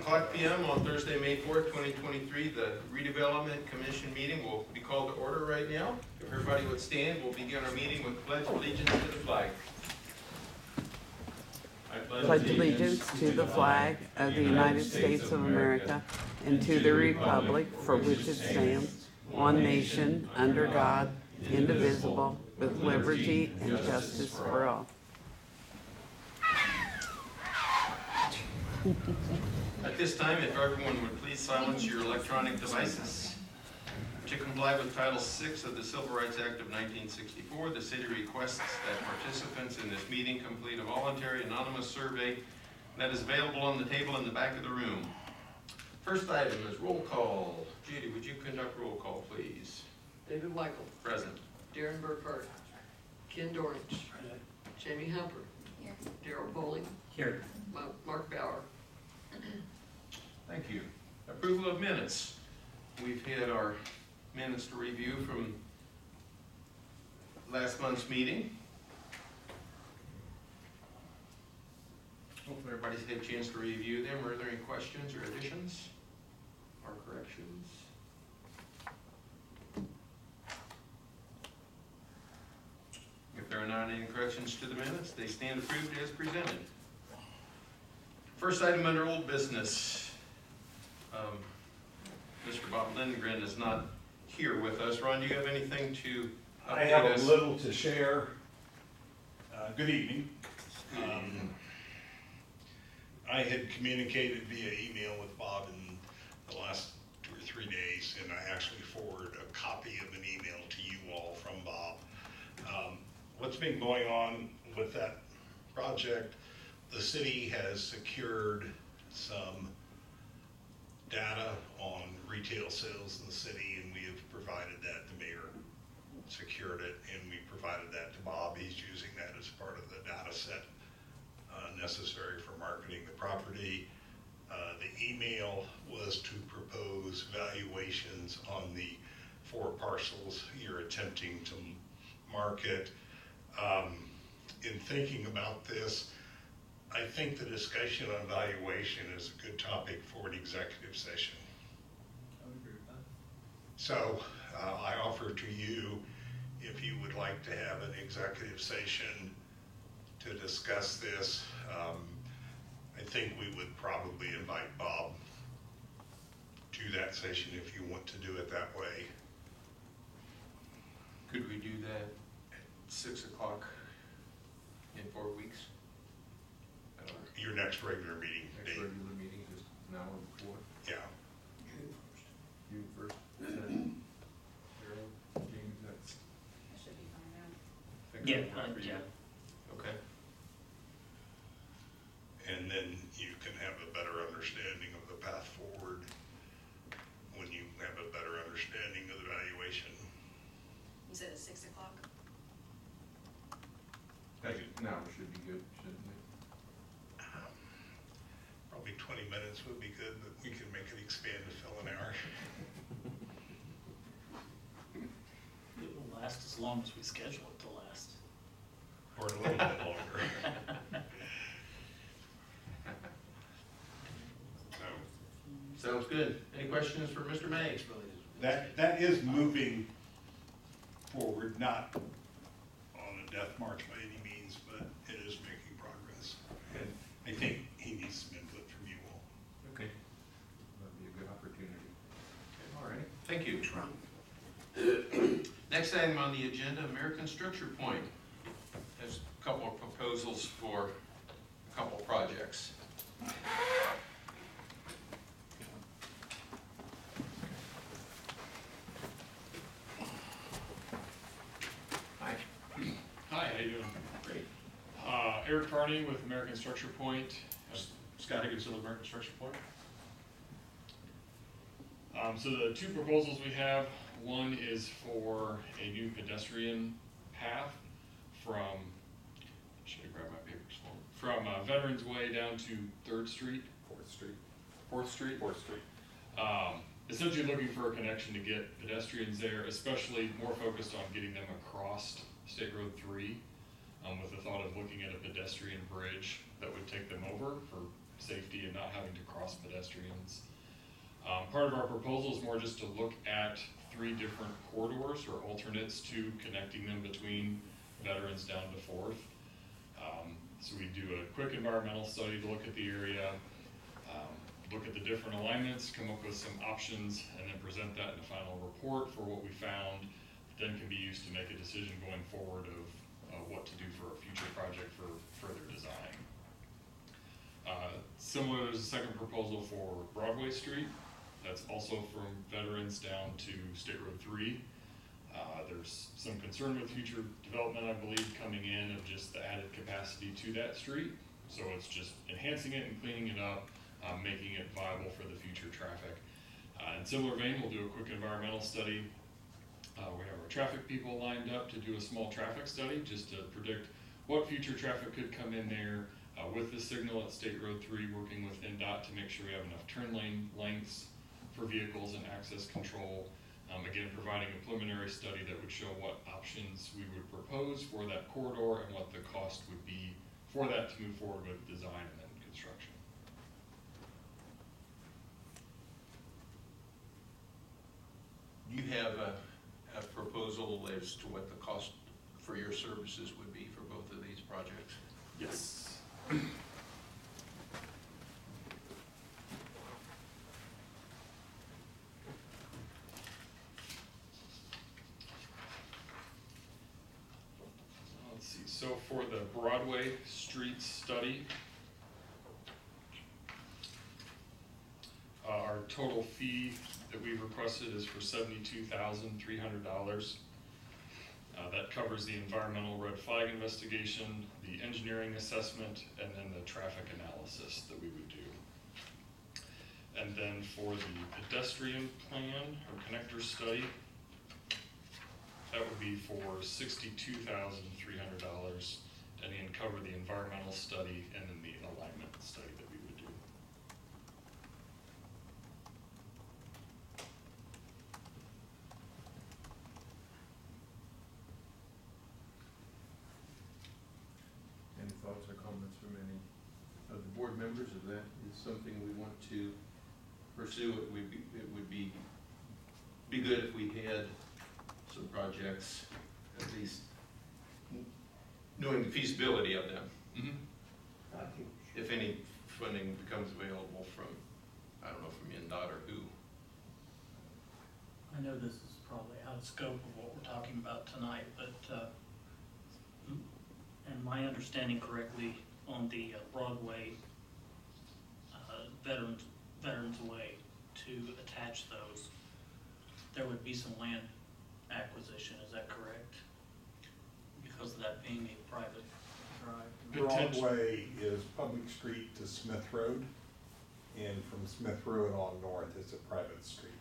6:00 p.m. on Thursday, May 4th, 2023. The Redevelopment Commission meeting will be called to order right now. If everybody would stand, we'll begin our meeting with the Pledge of Allegiance to the flag. I pledge allegiance to the flag of the United States of America and to the republic for which it stands, one nation, under God, indivisible, with liberty and justice for all. At this time, if everyone would please silence your electronic devices. To comply with Title VI of the Civil Rights Act of 1964, the city requests that participants in this meeting complete a voluntary anonymous survey that is available on the table in the back of the room. First item is roll call. Judy, would you conduct roll call, please? David Michael. Present. Darren Burkhart. Ken Dornich. Jamie Humper. Here. Darrell Bowling. Here. Mark Bauer. Thank you. Approval of minutes. We've had our minutes to review from last month's meeting. Hopefully everybody's had a chance to review them. Are there any questions or additions or corrections? If there are not any corrections to the minutes, they stand approved as presented. First item under old business. Mr. Bob Lindgren is not here with us. Ron, do you have anything to update I have us? a little to share. Good evening. I had communicated via email with Bob in the last 2 or 3 days, and I actually forwarded a copy of an email to you all from Bob. What's been going on with that project, the city has secured some data on retail sales in the city, and we have provided that. The mayor secured it, and we provided that to Bob. He's using that as part of the data set necessary for marketing the property. The email was to propose valuations on the 4 parcels you're attempting to market. In thinking about this, I think the discussion on valuation is a good topic for an executive session. I would agree with that. So I offer to you, if you would like to have an executive session to discuss this, I think we would probably invite Bob to that session if you want to do it that way. Could we do that at 6 o'clock in 4 weeks? Your next regular meeting Next date. regular meeting, just an hour before. Yeah. June 1st. Darrell, James, that's. That should be fine now. think Yeah, that'll work for you. yeah. Okay. And then you can have a better understanding of the path forward when you have a better understanding of the valuation. You said at 6 o'clock? An hour should be good, shouldn't it? Probably 20 minutes would be good, but we can make it expand to fill an hour. It will last as long as we schedule it to last. Or a little bit longer. Sounds good. Any questions for Mr. May? That is moving forward, not on a death march by any means, but it is making progress. And I think he needs some input from you all. Okay. That'd be a good opportunity. Okay, all right. Thank you. Next item on the agenda, American Structure Point. There's a couple of proposals for a couple of projects. Hi. Hi, how you doing? Great. Eric Carney with American Structure Point. Scott Higgins with American Structure Point. So the 2 proposals we have, one is for a new pedestrian path from, I should have grabbed my papers for it, from Veterans Way down to 3rd Street. 4th Street. 4th Street? 4th Street. Essentially looking for a connection to get pedestrians there, especially more focused on getting them across State Road 3, with the thought of looking at a pedestrian bridge that would take them over for safety and not having to cross pedestrians. Part of our proposal is more just to look at 3 different corridors or alternates to connecting them between Veterans down to 4th. So we do a quick environmental study to look at the area, look at the different alignments, come up with some options, and then present that in a final report for what we found, then can be used to make a decision going forward of what to do for a future project for further design. Similar, there's a second proposal for Broadway Street. That's also from Veterans down to State Road 3. There's some concern with future development, I believe, coming in of just the added capacity to that street. So it's just enhancing it and cleaning it up, making it viable for the future traffic. In similar vein, we'll do a quick environmental study. We have our traffic people lined up to do a small traffic study just to predict what future traffic could come in there with the signal at State Road 3, working with NDOT to make sure we have enough turn lane lengths for vehicles and access control. Again, providing a preliminary study that would show what options we would propose for that corridor and what the cost would be for that to move forward with design and then construction. You have a proposal as to what the cost for your services would be for both of these projects? Yes. Let's see, so for the Broadway street study, our total fee that we've requested is for $72,300. That covers the environmental red flag investigation, the engineering assessment, and then the traffic analysis that we would do. And then for the pedestrian plan or connector study, that would be for $62,300, and then cover the environmental study and then the alignment study that we would do. Any thoughts or comments from any of the board members? If that is something we want to pursue, it would be good if we had some projects, at least knowing the feasibility of them. Mm-hmm. If any funding becomes available from, I don't know, from NDOT or who. I know this is probably out of scope of what we're talking about tonight, but, and my understanding correctly, on the Broadway Veterans Way, to attach those, there would be some land acquisition, is that correct? Because of that being a private drive. Broadway is public street to Smith Road, and from Smith Road on north, it's a private street.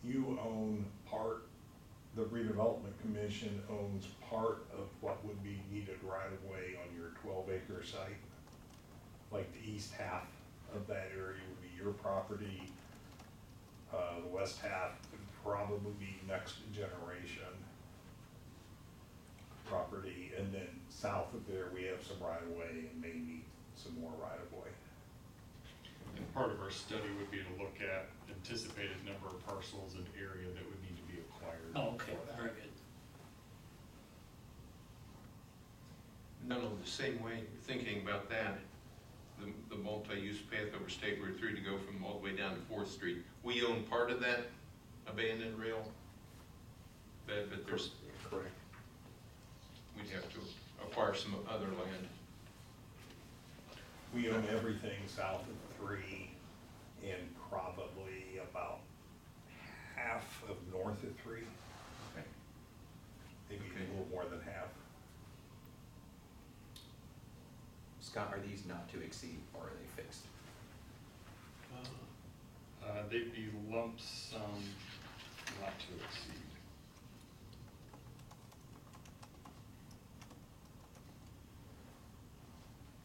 You own part, the Redevelopment Commission owns part of what would be needed right of way on your 12-acre site. Like the east half of that area would be your property. The west half would probably be next generation property, and then south of there we have some right of way and may need some more right of way. And part of our study would be to look at anticipated number of parcels and area that would need to be acquired. Oh, okay, for that. very good. None of the same way, thinking about that, the multi-use path over State Road 3 to go from all the way down to 4th Street. We own part of that abandoned rail bed, but there's, Correct. we'd have to acquire some other land. We own everything south of 3 and probably about half of north of 3. Okay. Maybe Okay. a little more than half. Scott, are these not to exceed or are they fixed? They'd be lump sum, not to exceed.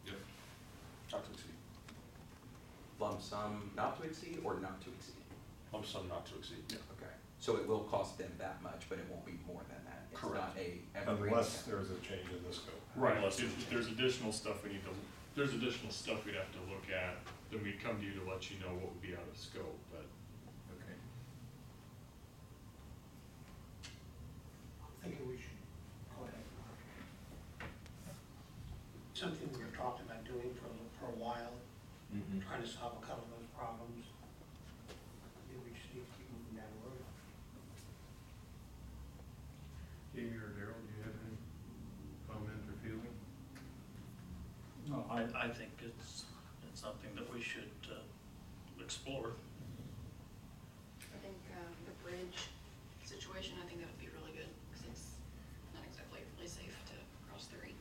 Yep. Not to exceed. Lump sum not to exceed or not to exceed? Lump sum not to exceed. Yeah. Okay, so it will cost them that much, but it won't be more than that? It's Correct. not a evergreen Unless account. there's a change in the scope. Right, Unless if there's additional stuff we need to there's additional stuff we'd have to look at, then we'd come to you to let you know what would be out of scope, but. Okay. Thinking we should go ahead. Something we were talking about doing for a while, trying to solve a couple of those problems. Maybe we just need to keep moving down the road. Jamie or Daryl, do you have any comment or feeling? No, I think it's something that we should explore. I think the bridge situation, I think that would be really good, because it's not exactly really safe to cross the Reed.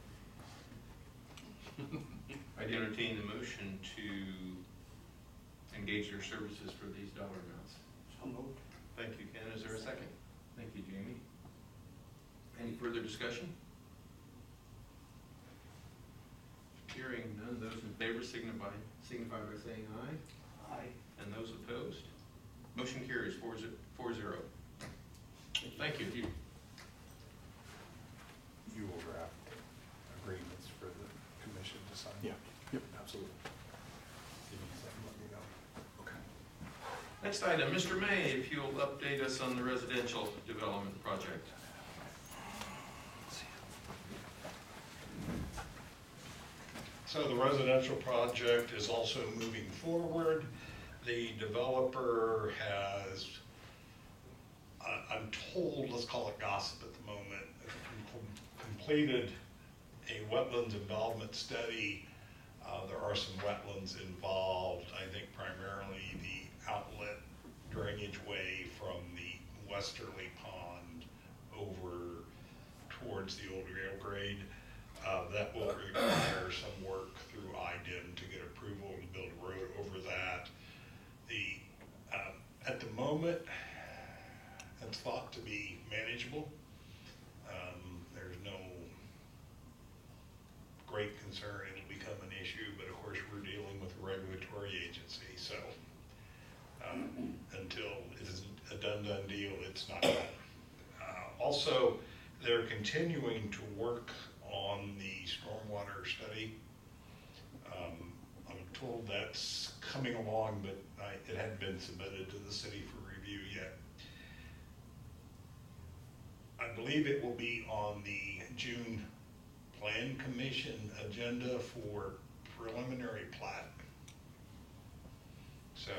I'd entertain the motion to engage their services for these dollar amounts. So moved. Thank you, Ken. Is there a second? Thank you, Jamie. Any further discussion? Hearing none, those in favor signify by saying aye. Aye. And those opposed? Motion carries 4-0. Thank you. You will draft agreements for the commission to sign. Yeah, yep, absolutely. Give me something, let me know. Okay. Next item, Mr. May, if you'll update us on the residential development project. So the residential project is also moving forward. The developer has, I'm told, let's call it gossip at the moment, completed a wetlands involvement study. There are some wetlands involved, I think primarily the outlet drainage way from the westerly pond over towards the old rail grade. That will require some work through IDIM to get approval to build a road over that. At the moment, it's thought to be manageable. There's no great concern it'll become an issue, but of course we're dealing with a regulatory agency, so until it is a done deal, it's not done. Also, they're continuing to work on the stormwater study. I'm told that's coming along, but it hadn't been submitted to the city for review yet. I believe it will be on the June Plan Commission agenda for preliminary plat. So,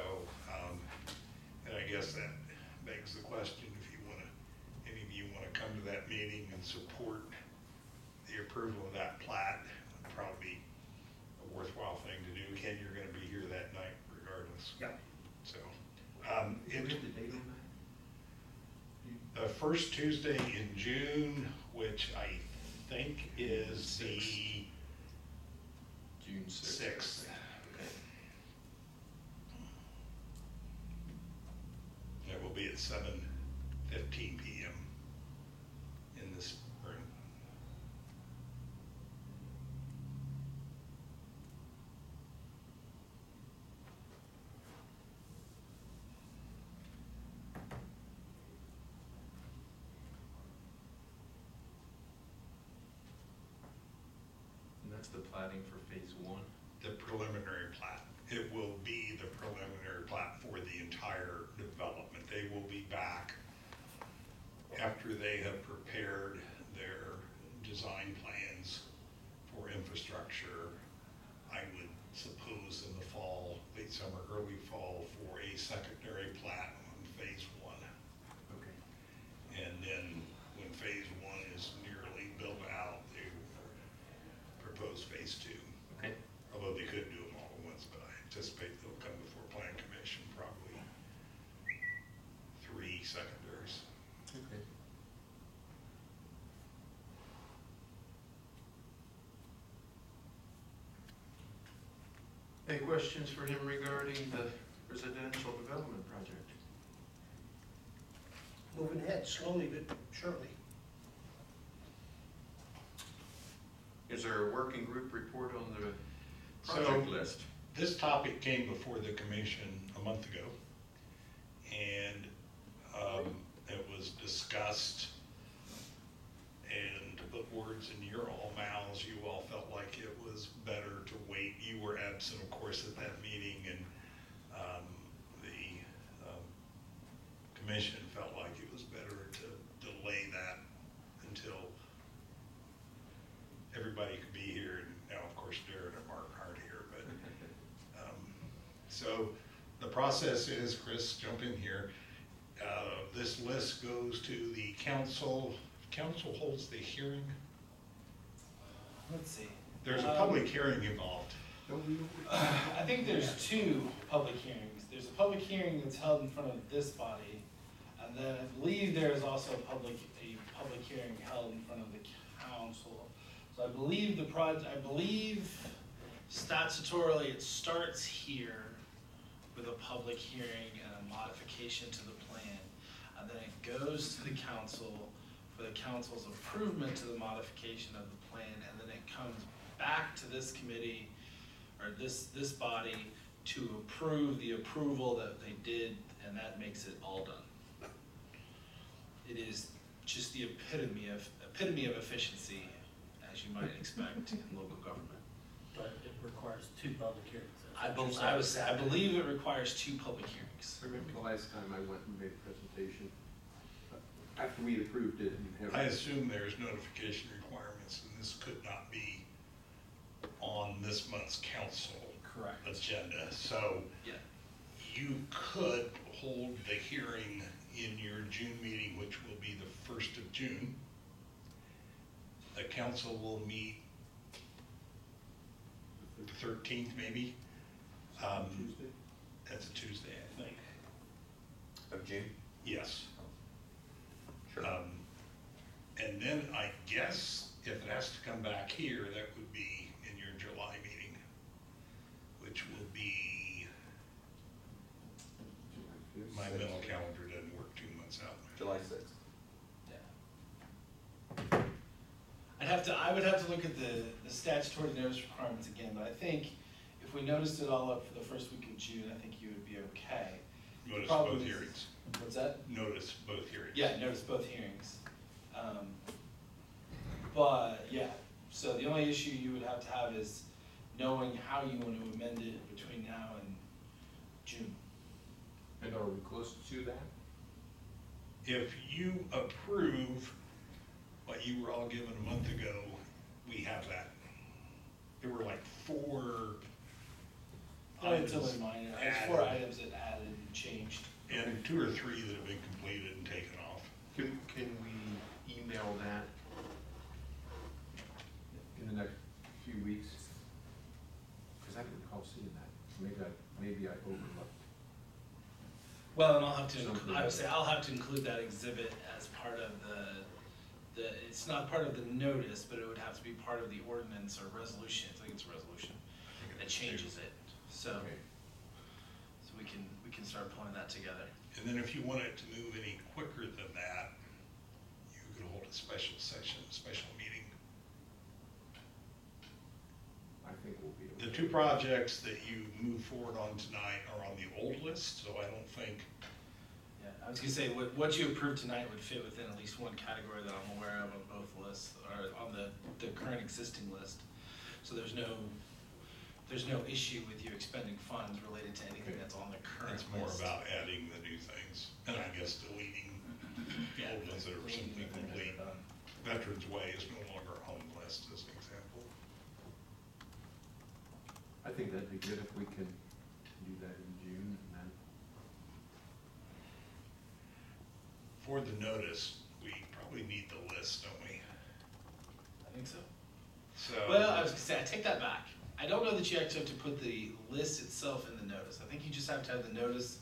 and I guess that begs the question, if you want to, any of you want to come to that meeting and support the approval of that plat, would probably be a worthwhile thing to do. Ken, you're going to be here that night regardless. Yeah. So, What's the date on that? the first Tuesday in June, which I think is the June 6th. 6th. Okay. It will be at 7:15 p.m. in the spring. And that's the plating for phase 1. The preliminary plat. It will be the preliminary plat for the entire development. They will be back after they have prepared their design plans for infrastructure. I would suppose in the fall, late summer, early fall, for a secondary plat on phase 1. Okay. And then when phase 1 is nearly built out, they will propose phase 2. Okay. Although they could do them all at once, but I anticipate they'll come before Plan Commission, probably 3 secondaries. Okay. Any questions for him regarding the residential development project? Moving ahead slowly but surely. Is there a working group report on the So- project list? This topic came before the commission a month ago, and it was discussed, and to put words in your all mouths, you all felt like it was better to wait you were absent, of course, at that meeting, and the commission felt like it was better to delay that until everybody could be here. And now, of course, Darren and Mark aren't here, but so the process is, Chris, jump in here. This list goes to the council. Council holds the hearing. Let's see. There's a public hearing involved. I think there's two public hearings. There's a public hearing that's held in front of this body, and then I believe there is also a public hearing held in front of the council. So I believe statutorily it starts here with a public hearing and a modification to the plan, and then it goes to the council for the council's approval to the modification of the plan, and then it comes back to this committee or this body to approve the approval that they did, and that makes it all done. It is just the epitome of efficiency, as you might expect in local government. But it requires 2 public hearings. I believe it requires 2 public hearings. I remember the last time I went and made a presentation, after we approved it and I assume there's notification requirements, and this could not be on this month's council Correct. agenda. So Yeah. you could hold the hearing in your June meeting, which will be the 1st of June. The council will meet the 13th, maybe. Tuesday. That's a Tuesday, I think. Of June? Yes. Sure. And then I guess if it has to come back here, that would be in your July meeting, which will be, my mental calendar doesn't work 2 months out. July 6th. I would have to look at the statutory notice requirements again, but I think if we noticed it all up for the first week of June, I think you would be okay. Notice Problem both is- hearings. What's that? Notice both hearings. Yeah, notice both hearings. But, yeah, so the only issue you would have to have is knowing how you want to amend it between now and June. And are we close to that? If you approve what you were all given a month ago, we have that. There were like 4 items Relatively minor, there's added, 4 items that added and changed. and 2 or 3 that have been completed and taken off. Can we email that in the next few weeks? Because I didn't recall seeing that. Maybe I overlooked. Well, and I'll have to, Something. I would say I'll have to include that exhibit as part of it's not part of the notice, but it would have to be part of the ordinance or resolution. I think it's a resolution that changes it. So, Okay. so we can start pulling that together. And then if you want it to move any quicker than that, you could hold a special session, a special meeting. I think we'll be. The 2 projects that you move forward on tonight are on the old list, so I don't think, Yeah, I was gonna say, what you approved tonight would fit within at least one category that I'm aware of on both lists, or on the current existing list. So there's no issue with you expending funds related to anything that's on the current list. it's more about adding the new things, and I guess deleting the old ones that are simply complete. Veterans Way is no longer on the list, as an example. I think that'd be good if we could do that in June and then. For the notice, we probably need the list, don't we? I think so. So. Well, I was gonna say, I take that back. I don't know that you actually have to put the list itself in the notice. I think you just have to have the notice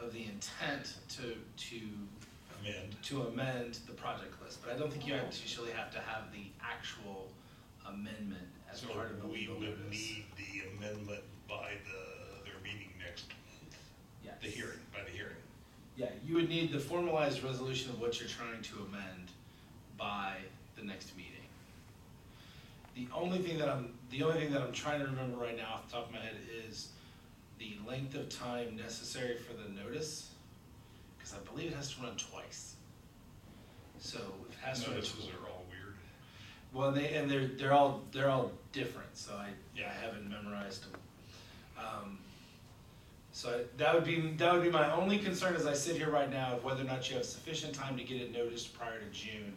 of the intent to amend the project list. But I don't think you actually have to have the actual amendment as part of the legal So notice. we would need the amendment by their meeting next month, Yes. by the hearing. Yeah, you would need the formalized resolution of what you're trying to amend by the next meeting. The only thing that I'm trying to remember right now off the top of my head is the length of time necessary for the notice, because I believe it has to run twice. So it has to run. Notices are all weird. Well, they're all different, so I haven't memorized them. That would be my only concern as I sit here right now, of whether or not you have sufficient time to get it noticed prior to June,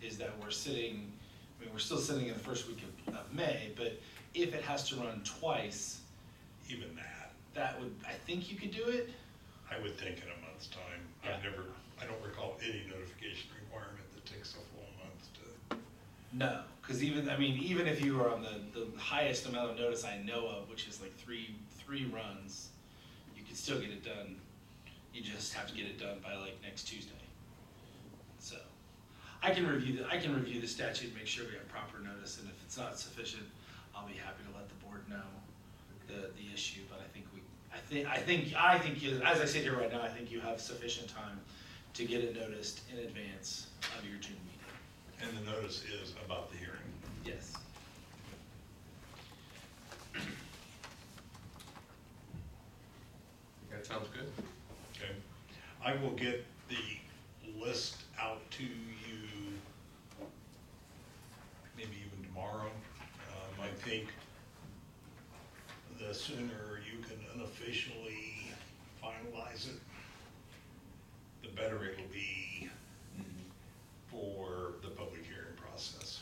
is that we're still sitting in the first week of May, but if it has to run twice, Even that, I think you could do it. I would think in a month's time. Yeah. I don't recall any notification requirement that takes a full month to. No, because even if you were on the highest amount of notice I know of, which is like three runs, you could still get it done. You just have to get it done by like next Tuesday. So, I can review the statute and make sure we have proper notice, and if it's not sufficient, I'll be happy to let the board know the issue. But I think as I sit here right now, I think you have sufficient time to get it noticed in advance of your June meeting. And the notice is about the hearing. Yes. That sounds good. Okay. I will get the list out to you maybe even tomorrow. I think the sooner you can unofficially finalize it, the better it'll be for the public hearing process.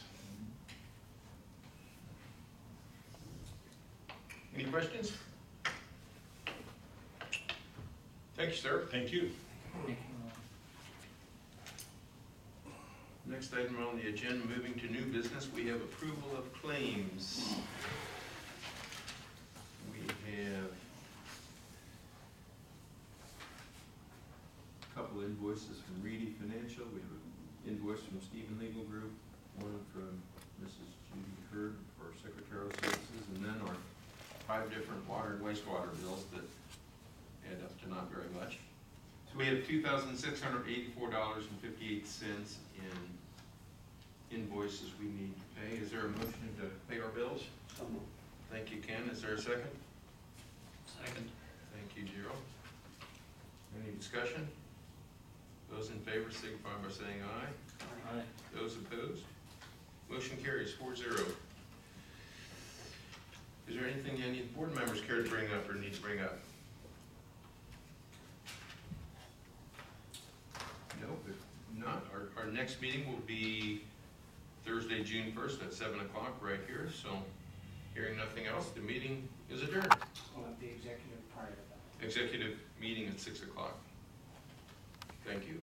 Any questions? Thank you, sir. Thank you. Next item on the agenda, moving to new business, we have approval of claims. We have a couple invoices from Reedy Financial. We have an invoice from Stephen Legal Group, one from Mrs. Judy Hurd for secretarial services, and then our 5 different water and wastewater bills that add up to not very much. So we have $2,684.58 in invoices we need to pay. Is there a motion to pay our bills? So moved. Thank you, Ken. Is there a second? Second. Thank you, Gerald. Any discussion? Those in favor signify by saying aye. Aye. Those opposed? Motion carries 4-0. Is there anything any of the board members care to bring up or need to bring up? No, if not, our next meeting will be Thursday, June 1st at 7 o'clock right here. So hearing nothing else, the meeting is adjourned. We'll have the executive prior to that. Executive meeting at 6 o'clock. Thank you.